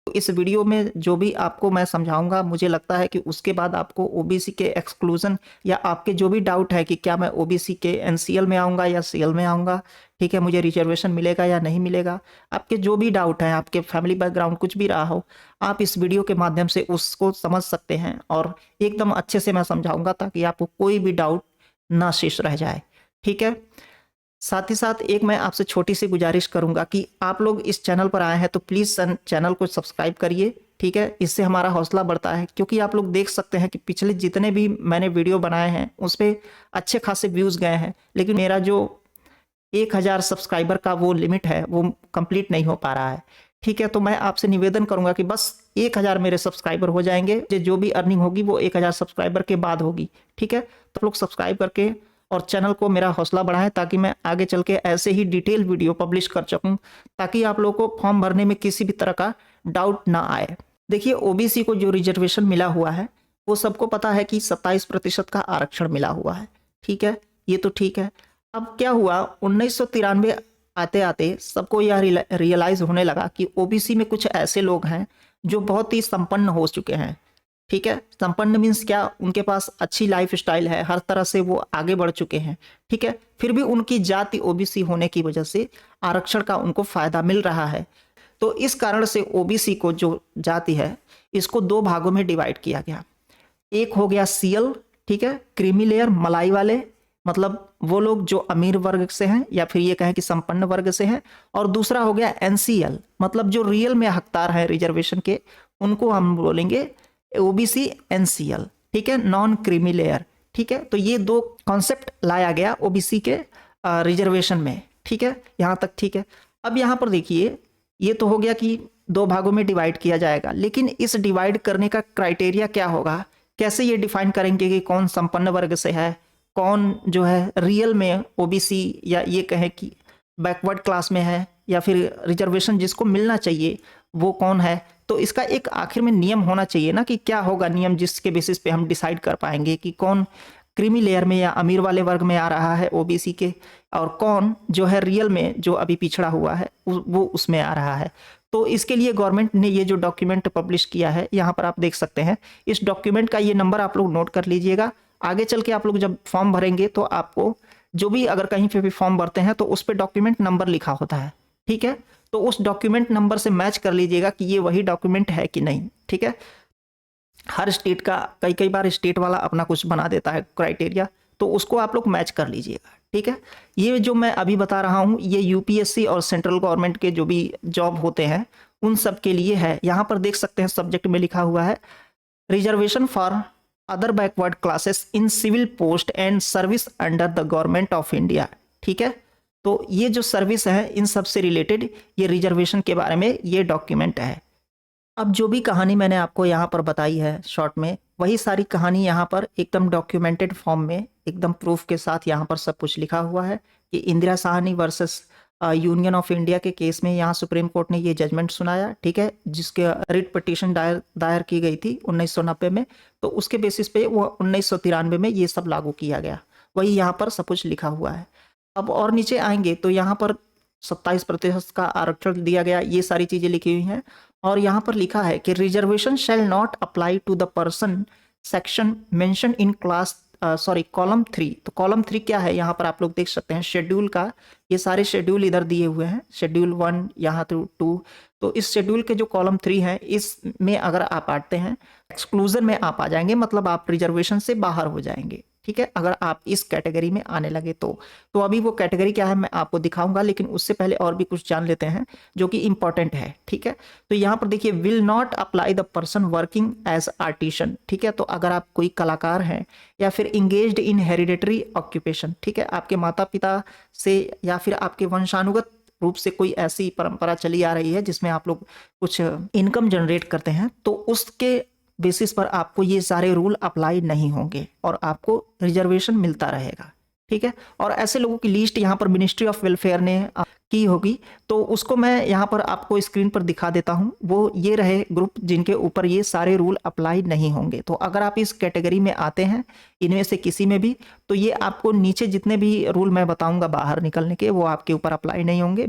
तो इस वीडियो में जो भी आपको मैं समझाऊंगा, मुझे लगता है कि उसके बाद आपको ओबीसी के एक्सक्लूजन या आपके जो भी डाउट है कि क्या मैं ओबीसी के एनसीएल में आऊंगा या सीएल में आऊंगा, ठीक है, मुझे रिजर्वेशन मिलेगा या नहीं मिलेगा, आपके जो भी डाउट है, आपके फैमिली बैकग्राउंड कुछ भी रहा हो, आप इस वीडियो के माध्यम से उसको समझ सकते हैं और एकदम अच्छे से मैं समझाऊंगा ताकि आपको कोई भी डाउट ना शेष रह जाए। ठीक है, साथ ही साथ एक मैं आपसे छोटी सी गुजारिश करूंगा कि आप लोग इस चैनल पर आए हैं तो प्लीज़ चैनल को सब्सक्राइब करिए। ठीक है, इससे हमारा हौसला बढ़ता है, क्योंकि आप लोग देख सकते हैं कि पिछले जितने भी मैंने वीडियो बनाए हैं उस पर अच्छे खासे व्यूज़ गए हैं, लेकिन मेरा जो 1000 सब्सक्राइबर का वो लिमिट है वो कंप्लीट नहीं हो पा रहा है। ठीक है, तो मैं आपसे निवेदन करूंगा कि बस 1000 मेरे सब्सक्राइबर हो जाएंगे, जो भी अर्निंग होगी वो 1000 सब्सक्राइबर के बाद होगी। ठीक है, तो लोग सब्सक्राइब करके और चैनल को मेरा हौसला बढ़ाएं ताकि मैं आगे चल के ऐसे ही डिटेल वीडियो पब्लिश कर सकूं, ताकि आप लोगों को फॉर्म भरने में किसी भी तरह का डाउट ना आए। देखिए, ओबीसी को जो रिजर्वेशन मिला हुआ है वो सबको पता है कि 27% का आरक्षण मिला हुआ है। ठीक है, ये तो ठीक है। अब क्या हुआ, 1993 आते आते सबको यह रियलाइज होने लगा कि ओबीसी में कुछ ऐसे लोग हैं जो बहुत ही संपन्न हो चुके हैं। ठीक है, संपन्न मीन्स क्या, उनके पास अच्छी लाइफ स्टाइल है, हर तरह से वो आगे बढ़ चुके हैं। ठीक है, फिर भी उनकी जाति ओबीसी होने की वजह से आरक्षण का उनको फायदा मिल रहा है। तो इस कारण से ओबीसी को जो जाति है इसको दो भागों में डिवाइड किया गया। एक हो गया सीएल, ठीक है, क्रीमी लेयर, मलाई वाले, मतलब वो लोग जो अमीर वर्ग से हैं या फिर ये कहें कि संपन्न वर्ग से हैं। और दूसरा हो गया एनसीएल, मतलब जो रियल में हकदार है रिजर्वेशन के, उनको हम बोलेंगे ओबीसी एनसीएल। ठीक है, नॉन क्रीमी लेयर। ठीक है, तो ये दो कॉन्सेप्ट लाया गया ओबीसी के रिजर्वेशन में। ठीक है, यहां तक ठीक है। अब यहां पर देखिए, ये तो हो गया कि दो भागों में डिवाइड किया जाएगा, लेकिन इस डिवाइड करने का क्राइटेरिया क्या होगा, कैसे ये डिफाइन करेंगे कि कौन संपन्न वर्ग से है, कौन जो है रियल में ओबीसी या ये कहें कि बैकवर्ड क्लास में है, या फिर रिजर्वेशन जिसको मिलना चाहिए वो कौन है। तो इसका एक आखिर में नियम होना चाहिए ना, कि क्या होगा नियम जिसके बेसिस पे हम डिसाइड कर पाएंगे कि कौन क्रीमी लेयर में या अमीर वाले वर्ग में आ रहा है ओबीसी के, और कौन जो है रियल में जो अभी पिछड़ा हुआ है वो उसमें आ रहा है। तो इसके लिए गवर्नमेंट ने ये जो डॉक्यूमेंट पब्लिश किया है, यहाँ पर आप देख सकते हैं, इस डॉक्यूमेंट का ये नंबर आप लोग नोट कर लीजिएगा। आगे चल के आप लोग जब फॉर्म भरेंगे तो आपको जो भी अगर कहीं पे भी फॉर्म भरते हैं तो उस पर डॉक्यूमेंट नंबर लिखा होता है। ठीक है, तो उस डॉक्यूमेंट नंबर से मैच कर लीजिएगा कि ये वही डॉक्यूमेंट है कि नहीं। ठीक है, हर स्टेट का कई कई बार स्टेट वाला अपना कुछ बना देता है क्राइटेरिया, तो उसको आप लोग मैच कर लीजिएगा। ठीक है, ये जो मैं अभी बता रहा हूँ ये यूपीएससी और सेंट्रल गवर्नमेंट के जो भी जॉब होते हैं उन सब के लिए है। यहाँ पर देख सकते हैं सब्जेक्ट में लिखा हुआ है reservation for other backward classes in civil post and service under the government of India. ठीक है, तो ये जो सर्विस है इन सब से रिलेटेड ये रिजर्वेशन के बारे में ये डॉक्यूमेंट है। अब जो भी कहानी मैंने आपको यहाँ पर बताई है शॉर्ट में, वही सारी कहानी यहाँ पर एकदम डॉक्यूमेंटेड फॉर्म में एकदम प्रूफ के साथ यहाँ पर सब कुछ लिखा हुआ है कि Indira Sahni versus union of India के केस में यहाँ सुप्रीम कोर्ट ने ये जजमेंट सुनाया। ठीक है, जिसके रिट पिटीशन दायर की गई थी 1990 में, तो उसके बेसिस पे वो 1993 में ये सब लागू किया गया। वही यहाँ पर सब कुछ लिखा हुआ है। अब और नीचे आएंगे तो यहाँ पर 27% का आरक्षण दिया गया, ये सारी चीजें लिखी हुई हैं। और यहाँ पर लिखा है कि reservation shall not apply to the person section mention in class column 3। तो कॉलम 3 क्या है, यहाँ पर आप लोग देख सकते हैं शेड्यूल का, ये सारे शेड्यूल इधर दिए हुए हैं, शेड्यूल 1 यहाँ तो 2। तो इस शेड्यूल के जो कॉलम 3 है इसमें अगर आप आते हैं एक्सक्लूजन में आप आ जाएंगे, मतलब आप रिजर्वेशन से बाहर हो जाएंगे। ठीक है, अगर आप इस कैटेगरी में आने लगे तो अभी वो कैटेगरी क्या है मैं आपको दिखाऊंगा, लेकिन उससे पहले और भी कुछ जान लेते हैं जो कि इंपॉर्टेंट है। ठीक है, तो यहाँ पर देखिए will not apply the person working as artisan. ठीक है, तो अगर आप कोई कलाकार हैं या फिर इंगेज्ड इन हेरिडेटरी ऑक्यूपेशन, ठीक है, आपके माता पिता से या फिर आपके वंशानुगत रूप से कोई ऐसी परंपरा चली आ रही है जिसमें आप लोग कुछ इनकम जनरेट करते हैं, तो उसके बेसिस पर आपको ये सारे रूल अप्लाई नहीं होंगे और आपको रिजर्वेशन मिलता रहेगा। ठीक है, और ऐसे लोगों की लिस्ट यहाँ पर मिनिस्ट्री ऑफ वेलफेयर ने की होगी, तो उसको मैं यहाँ पर आपको स्क्रीन पर दिखा देता हूँ। वो ये रहे ग्रुप जिनके ऊपर ये सारे रूल अप्लाई नहीं होंगे। तो अगर आप इस कैटेगरी में आते हैं इनमें से किसी में भी, तो ये आपको नीचे जितने भी रूल मैं बताऊंगा बाहर निकलने के, वो आपके ऊपर अप्लाई नहीं होंगे।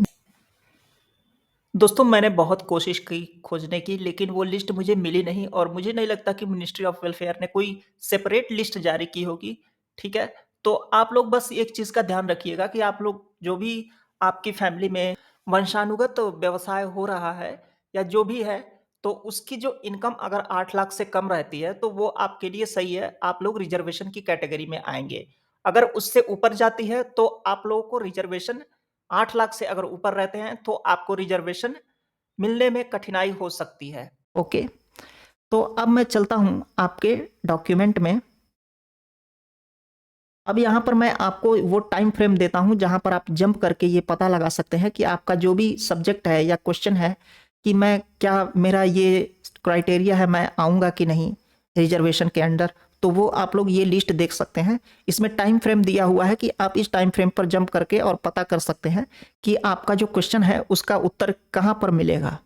दोस्तों मैंने बहुत कोशिश की खोजने की, लेकिन वो लिस्ट मुझे मिली नहीं और मुझे नहीं लगता कि मिनिस्ट्री ऑफ वेलफेयर ने कोई सेपरेट लिस्ट जारी की होगी, ठीक है? तो आप लोग बस एक चीज़ का ध्यान रखिएगा कि आप लोग जो भी आपकी फैमिली में वंशानुगत व्यवसाय हो रहा है या जो भी है, तो उसकी जो इनकम अगर 8 लाख से कम रहती है, तो वो आपके लिए सही है, आप लोग रिज़र्वेशन की कैटेगरी में आएँगे। अगर उससे ऊपर जाती है, तो आप लोगों को रिज़र्वेशन 8 लाख से अगर ऊपर रहते हैं, तो आपको रिज़र्वेशन मिलने में कठिनाई हो सकती है। ओके, तो अब मैं चलता हूँ आपके डॉक्यूमेंट में। अब यहाँ पर मैं आपको वो टाइम फ्रेम देता हूँ जहाँ पर आप जंप करके ये पता लगा सकते हैं कि आपका जो भी सब्जेक्ट है या क्वेश्चन है कि मैं क्या मेरा ये क्राइटेरिया है, मैं आऊँगा कि नहीं रिजर्वेशन के अंडर। तो वो आप लोग ये लिस्ट देख सकते हैं। इसमें टाइम फ्रेम दिया हुआ है कि आप इस टाइम फ्रेम पर जंप करके और पता कर सकते हैं कि आपका जो क्वेश्चन है उसका उत्तर कहाँ पर मिलेगा।